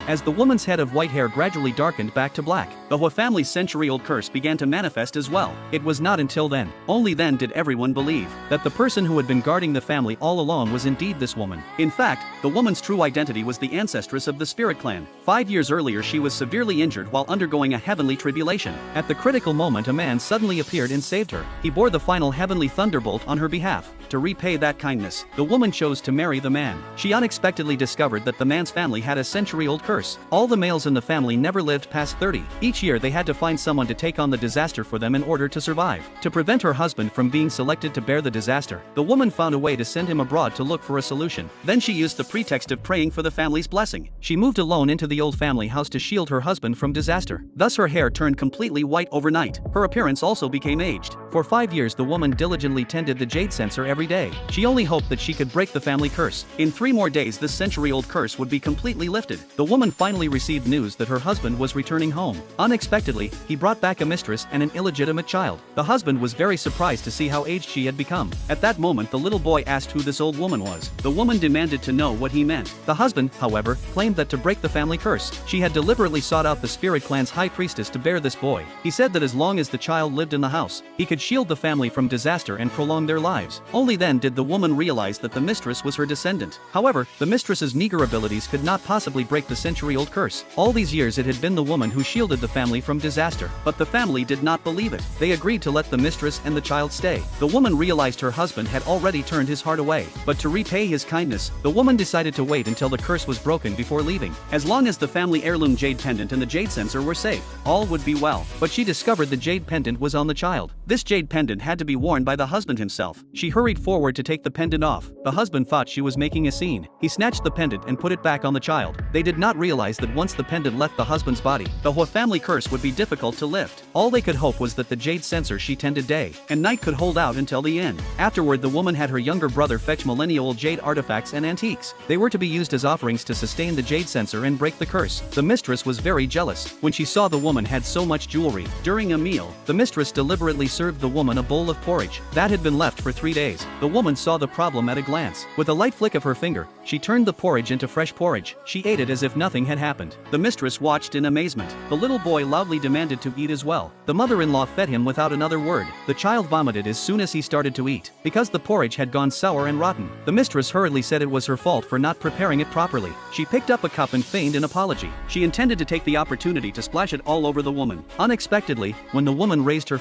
As the woman's head of white hair gradually darkened back to black, the Hua family's century-old curse began to manifest as well. It was not until then, only then did everyone believe, that the person who had been guarding the family all along was indeed this woman. In fact, the woman's true identity was the ancestress of the Spirit Clan. 5 years earlier she was severely injured while undergoing a heavenly tribulation. At the critical moment a man suddenly appeared and saved her. He bore the final heavenly thunderbolt on her behalf. To repay that kindness, the woman chose to marry the man. She unexpectedly discovered that the man's family had a century-old curse. All the males in the family never lived past 30. Each year they had to find someone to take on the disaster for them in order to survive. To prevent her husband from being selected to bear the disaster, the woman found a way to send him abroad to look for a solution. Then she used the pretext of praying for the family's blessing. She moved alone into the old family house to shield her husband from disaster. Thus her hair turned completely white overnight. Her appearance also became aged. For 5 years the woman diligently tended the jade censer every day. She only hoped that she could break the family curse. In 3 more days this century-old curse would be completely lifted. The woman finally received news that her husband was returning home. Unexpectedly, he brought back a mistress and an illegitimate child. The husband was very surprised to see how aged she had become. At that moment the little boy asked who this old woman was. The woman demanded to know what he meant. The husband, however, claimed that to break the family curse, she had deliberately sought out the Spirit Clan's high priestess to bear this boy. He said that as long as the child lived in the house, he could shield the family from disaster and prolong their lives. Only then did the woman realize that the mistress was her descendant. However, the mistress's meager abilities could not possibly break the century-old curse. All these years it had been the woman who shielded the family from disaster. But the family did not believe it. They agreed to let the mistress and the child stay. The woman realized her husband had already turned his heart away. But to repay his kindness, the woman decided to wait until the curse was broken before leaving. As long as the family heirloom jade pendant and the jade censer were safe, all would be well. But she discovered the jade pendant was on the child. This jade pendant had to be worn by the husband himself. She hurried forward to take the pendant off. The husband thought she was making a scene. He snatched the pendant and put it back on the child. They did not realize that once the pendant left the husband's body, the Hua family curse would be difficult to lift. All they could hope was that the jade censer she tended day and night could hold out until the end. Afterward the woman had her younger brother fetch millennial jade artifacts and antiques. They were to be used as offerings to sustain the jade censer and break the curse. The mistress was very jealous when she saw the woman had so much jewelry. During a meal, the mistress deliberately served the woman a bowl of porridge that had been left for 3 days. The woman saw the problem at a glance. With a light flick of her finger, she turned the porridge into fresh porridge. She ate it as if nothing had happened. The mistress watched in amazement. The little boy loudly demanded to eat as well. The mother-in-law fed him without another word. The child vomited as soon as he started to eat, because the porridge had gone sour and rotten. The mistress hurriedly said it was her fault for not preparing it properly. She picked up a cup and feigned an apology. She intended to take the opportunity to splash it all over the woman. Unexpectedly, when the woman raised her